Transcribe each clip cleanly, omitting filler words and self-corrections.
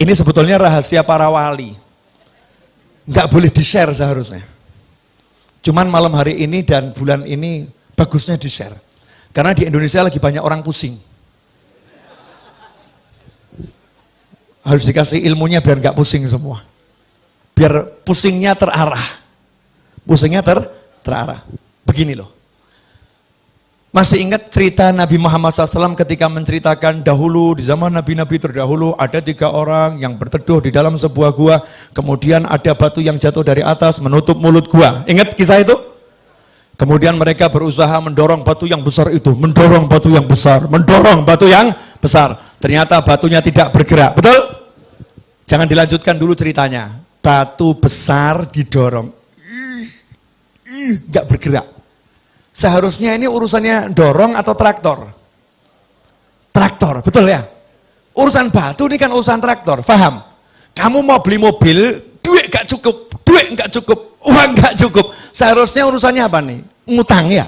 Ini sebetulnya rahasia para wali. Nggak boleh di-share seharusnya. Cuman malam hari ini dan bulan ini bagusnya di-share. Karena di Indonesia lagi banyak orang pusing. Harus dikasih ilmunya biar nggak pusing semua. Biar pusingnya terarah. Pusingnya terarah. Begini loh. Masih ingat cerita Nabi Muhammad SAW ketika menceritakan dahulu di zaman Nabi-Nabi terdahulu ada 3 orang yang berteduh di dalam sebuah gua. Kemudian ada batu yang jatuh dari atas menutup mulut gua. Ingat kisah itu? Kemudian mereka berusaha mendorong batu yang besar itu. Mendorong batu yang besar. Mendorong batu yang besar. Ternyata batunya tidak bergerak. Betul? Jangan dilanjutkan dulu ceritanya. Batu besar didorong. Nggak bergerak. Seharusnya ini urusannya dorong atau traktor? Traktor, betul ya? Urusan batu ini kan urusan traktor, paham? Kamu mau beli mobil, duit gak cukup, uang gak cukup. Seharusnya urusannya apa nih? Ngutang ya?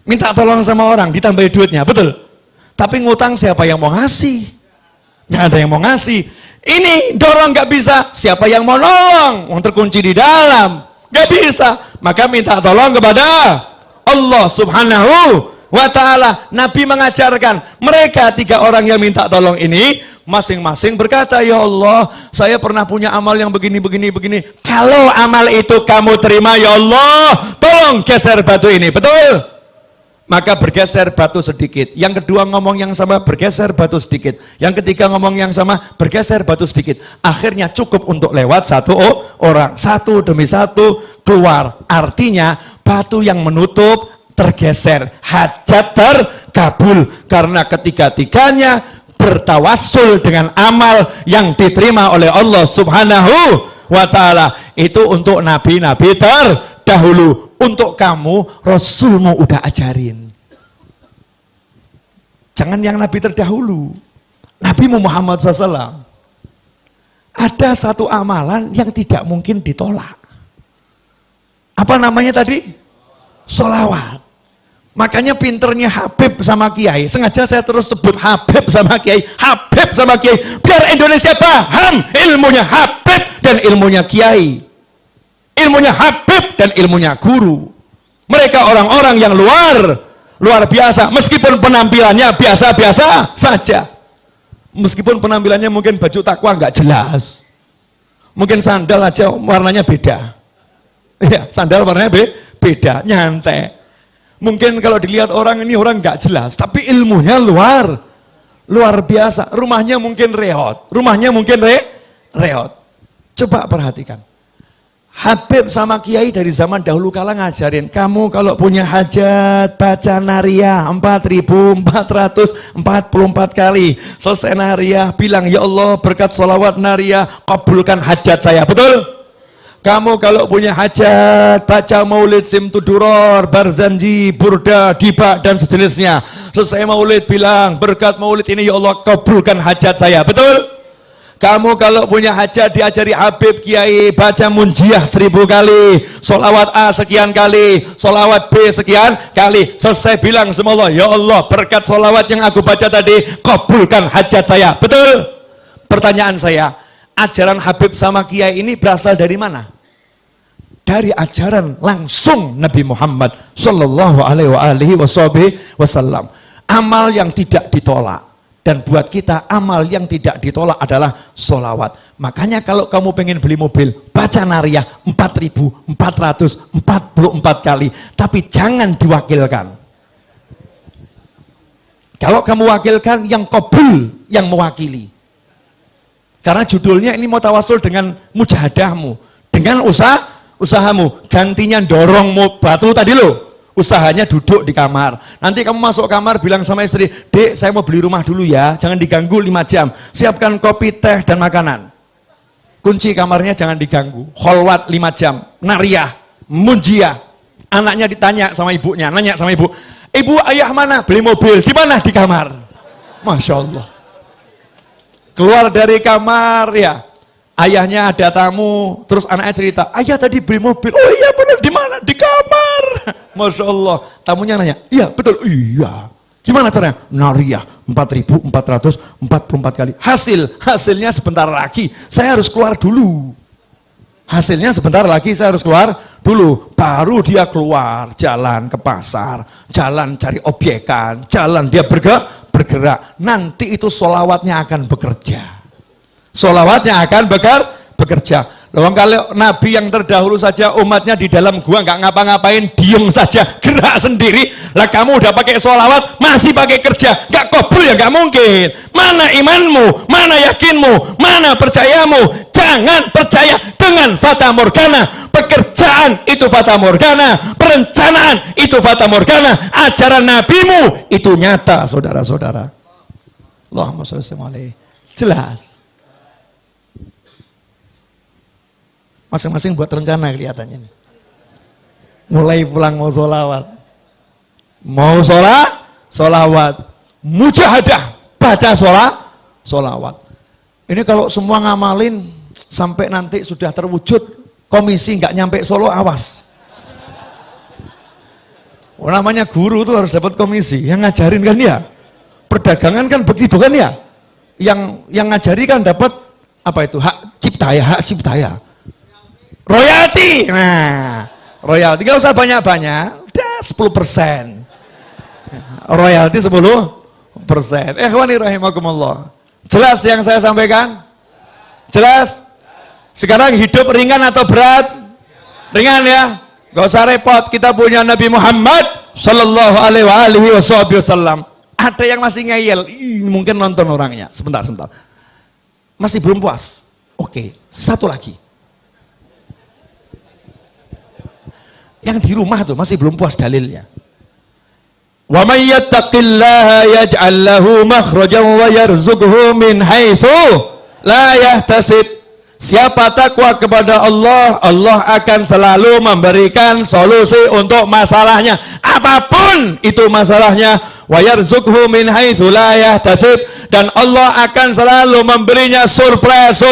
Minta tolong sama orang, ditambahi duitnya, betul? Tapi ngutang siapa yang mau ngasih? Gak ada yang mau ngasih. Ini dorong gak bisa, siapa yang mau nolong? Yang terkunci di dalam, gak bisa. Maka minta tolong kepada Allah Subhanahu wa ta'ala. Nabi mengajarkan mereka 3 orang yang minta tolong ini masing-masing berkata, ya Allah, saya pernah punya amal yang begini. Kalau amal itu kamu terima, ya Allah, tolong geser batu ini, betul? Maka bergeser batu sedikit. Yang kedua ngomong yang sama, bergeser batu sedikit. Yang ketiga ngomong yang sama, bergeser batu sedikit. Akhirnya cukup untuk lewat 1 orang. 1 demi 1 keluar. Artinya batu yang menutup tergeser. Hajat terkabul. Karena ketiga-tiganya bertawassul dengan amal yang diterima oleh Allah Subhanahu wa ta'ala. Itu untuk nabi-nabi terdahulu. Untuk kamu, Rasulmu udah ajarin. Jangan yang nabi terdahulu. Nabi Muhammad SAW. Ada satu amalan yang tidak mungkin ditolak. Apa namanya tadi? Sholawat. Makanya pinternya Habib sama Kiai. Sengaja saya terus sebut Habib sama Kiai. Habib sama Kiai. Biar Indonesia paham ilmunya Habib dan ilmunya Kiai. Ilmunya Habib dan ilmunya guru. Mereka orang-orang yang luar biasa. Meskipun penampilannya biasa-biasa saja. Meskipun penampilannya mungkin baju takwa nggak jelas. Mungkin sandal aja warnanya beda. Ya, sandal warnanya beda, nyantai. Mungkin kalau dilihat orang ini orang nggak jelas, tapi ilmunya luar biasa. Rumahnya mungkin reot, reot. Coba perhatikan. Habib sama Kiai dari zaman dahulu kala ngajarin, kamu kalau punya hajat baca nariyah 4.444 kali. Selesai nariyah bilang, ya Allah berkat sholawat nariyah kabulkan hajat saya. Betul? Kamu kalau punya hajat baca maulid simtuduror, barzanji, burda, dibak dan sejenisnya. Selesai maulid bilang berkat maulid ini ya Allah kabulkan hajat saya. Betul? Kamu kalau punya hajat diajari Habib Kiai baca munjiah 1000 kali, sholawat A sekian kali, sholawat B sekian kali. Selesai bilang sama Allah, ya Allah berkat sholawat yang aku baca tadi kabulkan hajat saya. Betul? Pertanyaan saya, ajaran Habib sama Kiai ini berasal dari mana? Dari ajaran langsung Nabi Muhammad Sallallahu Alaihi Wasallam. Amal yang tidak ditolak. Dan buat kita amal yang tidak ditolak adalah sholawat. Makanya kalau kamu pengen beli mobil, baca nariyah 4.444 kali. Tapi jangan diwakilkan. Kalau kamu wakilkan, yang qabul yang mewakili. Karena judulnya ini mau tawasul dengan mujahadahmu. Dengan usahamu. Gantinya dorong batu tadi loh. Usahanya duduk di kamar. Nanti kamu masuk kamar bilang sama istri, Dek saya mau beli rumah dulu ya, jangan diganggu 5 jam. Siapkan kopi, teh, dan makanan. Kunci kamarnya jangan diganggu. Kholwat 5 jam. Nariyah, munjiah. Anaknya ditanya sama ibunya, nanya sama ibu, Ibu ayah mana? Beli mobil. Di mana? Di kamar. Masya Allah. Keluar dari kamar ya. Ayahnya ada tamu, terus anaknya cerita, ayah tadi beli mobil. Oh iya benar, di mana? Di kamar. Masya Allah. Tamunya nanya, iya betul, iya. Gimana caranya? Nariyah, 4.444 kali. Hasilnya sebentar lagi saya harus keluar dulu. Hasilnya sebentar lagi saya harus keluar dulu. Baru dia keluar, jalan ke pasar, jalan cari obyekan, jalan dia bergerak. Nanti itu sholawatnya akan bekerja. Sholawatnya akan bekerja. Loh, kalau Nabi yang terdahulu saja umatnya di dalam gua nggak ngapa-ngapain, diem saja, gerak sendiri. Lah kamu udah pakai sholawat, masih pakai kerja, nggak kabul ya nggak mungkin. Mana imanmu, mana yakinmu, mana percayamu? Jangan percaya dengan fata morgana. Pekerjaan itu fata morgana, perencanaan itu fata morgana, ajaran nabimu itu nyata, saudara-saudara. Allahumma sholli alaihi. Jelas. Masing-masing buat rencana kelihatannya nih. Mulai pulang mau sholawat. Mau sholawat. Mujahadah, baca sholawat. Ini kalau semua ngamalin sampai nanti sudah terwujud, komisi nggak nyampe Solo, awas. Oh, namanya guru tuh harus dapat komisi. Yang ngajarin kan ya. Perdagangan kan begitu kan ya. Yang ngajari kan dapat apa itu? Hak cipta ya. Royalti. Nah, royalti nggak usah banyak-banyak, udah 10%. Royalti 10%. Ikhwani rahimakumullah. Jelas yang saya sampaikan? Jelas? Sekarang hidup ringan atau berat? Ringan ya. Gak usah repot, kita punya Nabi Muhammad sallallahu alaihi wasallam. Ada yang masih ngeyel, mungkin nonton orangnya. Sebentar. Masih belum puas. Oke, satu lagi. Yang di rumah tuh masih belum puas dalilnya. Wa may yattaqillaha yaj'al lahu makhrajan wa yarzuqhu min haitsu la yahtasib. Siapa takwa kepada Allah, Allah akan selalu memberikan solusi untuk masalahnya. Apapun itu masalahnya, wa yarzuqhu min haitsu la yahtasib, dan Allah akan selalu memberinya surprise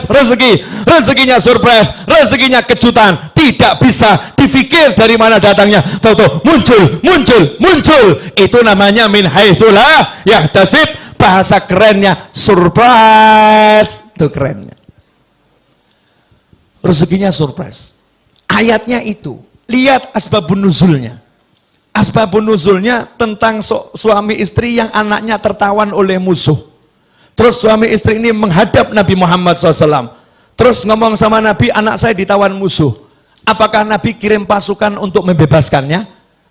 rezeki. Rezekinya surprise, rezekinya kejutan, tidak bisa difikir dari mana datangnya. Tahu muncul. Itu namanya min haitsu la yahtasib. Bahasa kerennya surprise. Itu kerennya. Rezekinya surprise. Ayatnya itu. Lihat asbabun nuzulnya. Asbabun nuzulnya tentang suami istri yang anaknya tertawan oleh musuh. Terus suami istri ini menghadap Nabi Muhammad SAW. Terus ngomong sama Nabi, anak saya ditawan musuh. Apakah Nabi kirim pasukan untuk membebaskannya?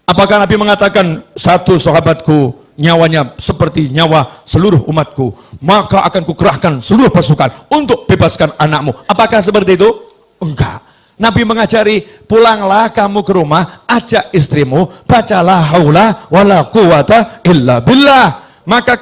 Apakah Nabi mengatakan, satu sahabatku nyawanya seperti nyawa seluruh umatku, maka akan kukerahkan seluruh pasukan untuk bebaskan anakmu? Apakah seperti itu? Enggak. Nabi mengajari, pulanglah kamu ke rumah, ajak istrimu, bacalah haula wala quwata illa billah. Maka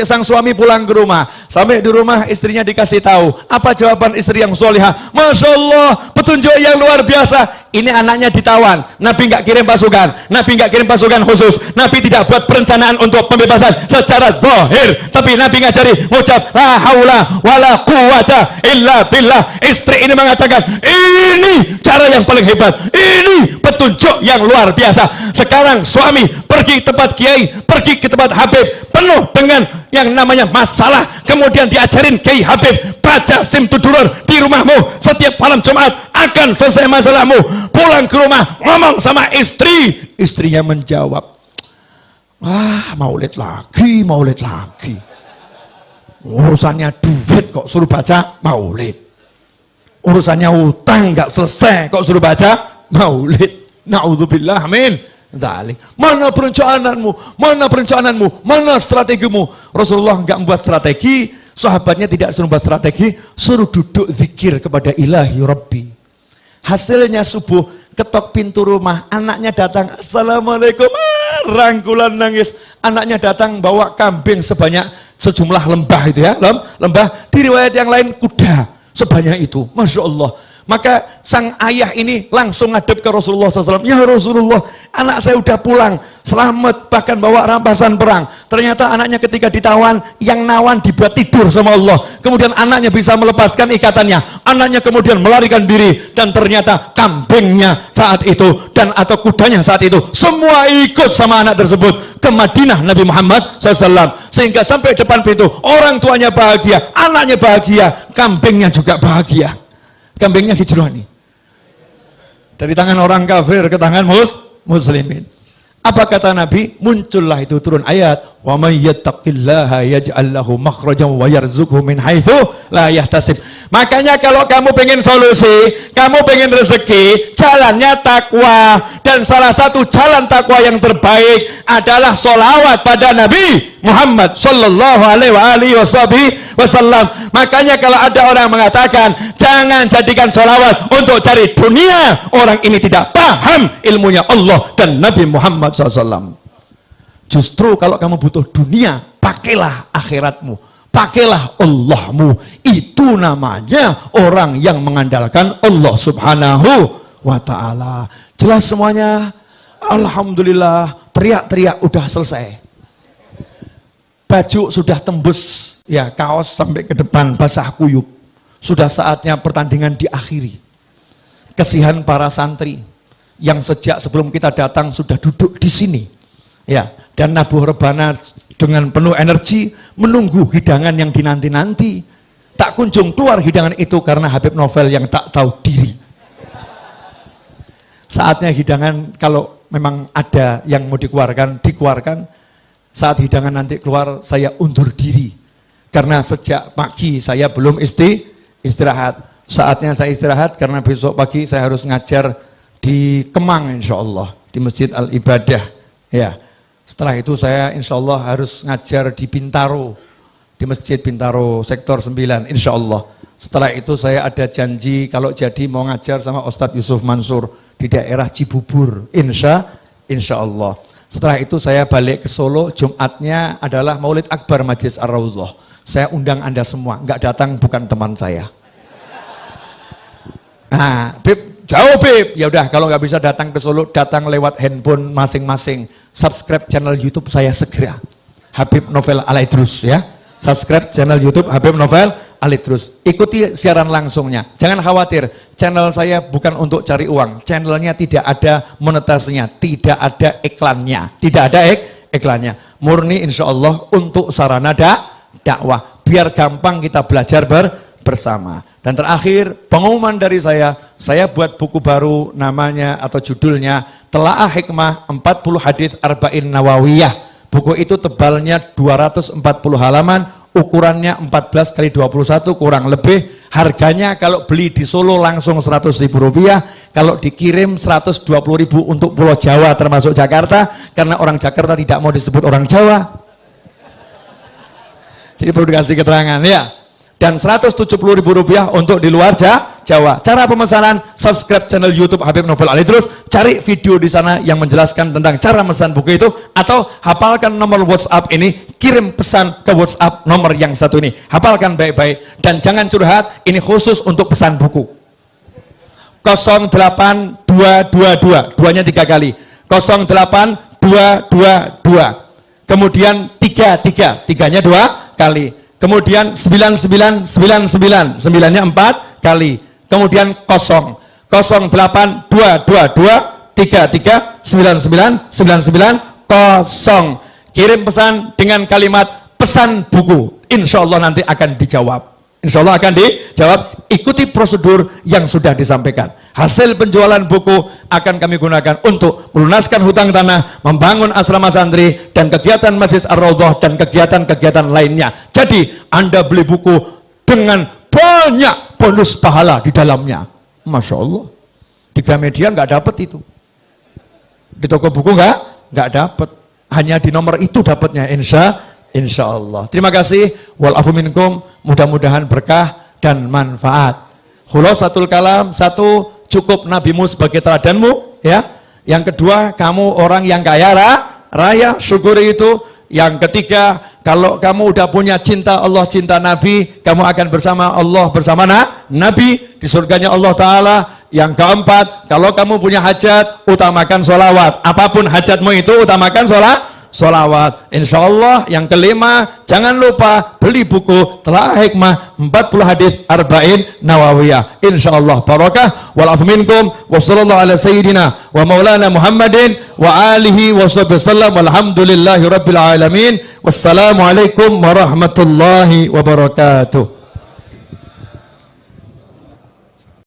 sang suami pulang ke rumah. Sampai di rumah istrinya dikasih tahu. Apa jawaban istri yang solihah? Masya Allah, petunjuk yang luar biasa. Ini anaknya ditawan. Nabi nggak kirim pasukan. Nabi nggak kirim pasukan khusus. Nabi tidak buat perencanaan untuk pembebasan secara zahir. Tapi Nabi ngajari ngucap la haula wala quwata illa billah. Istri ini mengatakan, ini cara yang paling hebat. Ini petunjuk yang luar biasa. Sekarang suami pergi ke tempat kiai, pergi ke tempat habib, penuh dengan yang namanya masalah, kemudian diajarin Kiai Habib, baca Simtudurur di rumahmu setiap malam Jumat, akan selesai masalahmu. Pulang ke rumah, ngomong sama istri, istrinya menjawab, maulid lagi, urusannya duit kok suruh baca maulid, urusannya utang nggak selesai kok suruh baca maulid. Na'udzubillah, amin. Mana perencanaanmu, mana strategimu? Rasulullah enggak membuat strategi, sahabatnya tidak suruh membuat strategi, suruh duduk zikir kepada ilahi Rabbi. Hasilnya subuh, ketok pintu rumah, anaknya datang, assalamualaikum, rangkulan nangis. Anaknya datang bawa kambing sejumlah lembah itu ya, lembah. Di riwayat yang lain kuda sebanyak itu, masya Allah. Maka sang ayah ini langsung ngadep ke Rasulullah SAW. Ya Rasulullah, anak saya udah pulang, selamat, bahkan bawa rampasan perang. Ternyata anaknya ketika ditawan, yang nawan dibuat tidur sama Allah. Kemudian anaknya bisa melepaskan ikatannya. Anaknya kemudian melarikan diri. Dan ternyata kambingnya saat itu, dan atau kudanya saat itu, semua ikut sama anak tersebut ke Madinah Nabi Muhammad SAW. Sehingga sampai depan pintu, orang tuanya bahagia, anaknya bahagia, kambingnya juga bahagia. Kambingnya hijrah nih. Dari tangan orang kafir ke tangan muslimin. Apa kata Nabi? Muncullah itu turun ayat, wa may yattaqillaha yaj'al lahu makhrajan wa yarzuqhu min haitsu la yahtasib. Makanya kalau kamu pengen solusi, kamu pengen rezeki, jalannya takwa. Dan salah satu jalan takwa yang terbaik adalah sholawat pada Nabi Muhammad sallallahu alaihi wasallam. Makanya kalau ada orang mengatakan jangan jadikan sholawat untuk cari dunia, orang ini tidak paham ilmunya Allah dan Nabi Muhammad SAW. Justru kalau kamu butuh dunia, pakailah akhiratmu, pakailah Allahmu. Itu namanya orang yang mengandalkan Allah subhanahu wa ta'ala. Jelas semuanya? Alhamdulillah. Teriak-teriak udah selesai. Baju sudah tembus, ya, kaos sampai ke depan basah kuyup. Sudah saatnya pertandingan diakhiri. Kesihan para santri yang sejak sebelum kita datang sudah duduk di sini, ya, dan nabuh rebana dengan penuh energi menunggu hidangan yang dinanti-nanti. Tak kunjung keluar hidangan itu karena Habib Novel yang tak tahu diri. Saatnya hidangan, kalau memang ada yang mau dikeluarkan, dikeluarkan. Saat hidangan nanti keluar, saya undur diri. Karena sejak pagi saya belum istirahat. Saatnya saya istirahat karena besok pagi saya harus ngajar di Kemang insya Allah, di Masjid Al-Ibadah. Ya. Setelah itu saya insya Allah harus ngajar di Bintaro, di Masjid Bintaro Sektor 9 insya Allah. Setelah itu saya ada janji kalau jadi mau ngajar sama Ustadz Yusuf Mansur di daerah Cibubur insya Allah. Setelah itu saya balik ke Solo, Jumatnya adalah Maulid Akbar Majelis Ar-Raudhah. Saya undang Anda semua, nggak datang bukan teman saya. Nah, Bib, jauh Bib. Ya udah, kalau nggak bisa datang ke Solo, datang lewat handphone masing-masing. Subscribe channel YouTube saya segera. Habib Novel Alaidrus ya. Subscribe channel YouTube Habib Novel Alaidrus. Ikuti siaran langsungnya. Jangan khawatir, channel saya bukan untuk cari uang. Channelnya tidak ada monetasinya, tidak ada iklannya, tidak ada iklannya. Murni insya Allah untuk sarana dakwah. Biar gampang kita belajar bersama. Dan terakhir, pengumuman dari saya buat buku baru namanya atau judulnya Telaah Hikmah 40 Hadits Arba'in Nawawiyah. Buku itu tebalnya 240 halaman, ukurannya 14 x 21 kurang lebih. Harganya kalau beli di Solo langsung Rp100.000, kalau dikirim Rp120.000 untuk Pulau Jawa termasuk Jakarta, karena orang Jakarta tidak mau disebut orang Jawa. Jadi perlu dikasih keterangan ya. Dan Rp170.000 untuk di luar Jawa. Cara pemesanan, subscribe channel YouTube Habib Novel Alaidrus, cari video di sana yang menjelaskan tentang cara memesan buku itu, atau hafalkan nomor WhatsApp ini, kirim pesan ke WhatsApp nomor yang satu ini. Hafalkan baik-baik dan jangan curhat, ini khusus untuk pesan buku. 08222, duanya 3 kali. 08222. Kemudian 33, tiganya 2 kali. Kemudian 9999, 9-nya 4 kali. Kemudian 08222339999 Kirim pesan dengan kalimat pesan buku. Insya Allah nanti akan dijawab. Insya Allah akan dijawab. Ikuti prosedur yang sudah disampaikan. Hasil penjualan buku akan kami gunakan untuk melunaskan hutang tanah, membangun asrama santri, dan kegiatan Majelis Ar-Raudhah dan kegiatan-kegiatan lainnya. Jadi Anda beli buku dengan banyak bonus pahala di dalamnya. Masya Allah. Di Gramedia nggak dapat itu. Di toko buku nggak dapat. Hanya di nomor itu dapatnya insya Allah. Terima kasih. Walafu minkum. Mudah-mudahan berkah dan manfaat. Khulasatul kalam, 1, cukup nabimu sebagai teladanmu, ya. Yang kedua, kamu orang yang kaya raya, syukuri itu. Yang ketiga, kalau kamu udah punya cinta Allah, cinta Nabi, kamu akan bersama Allah, bersama Nabi di surganya Allah Ta'ala. Yang keempat, kalau kamu punya hajat, utamakan sholawat. Apapun hajatmu itu, utamakan sholawat. Insya Allah. Yang kelima, jangan lupa beli buku Telah Hikmah 40 hadis Arba'in Nawawiyah. Insya Allah barakah. Walafu minkum. Wassallallahu ala sayyidina wa maulana Muhammadin wa alihi wa sallam. Walhamdulillahi rabbil alamin. Wassalamualaikum warahmatullahi wabarakatuh.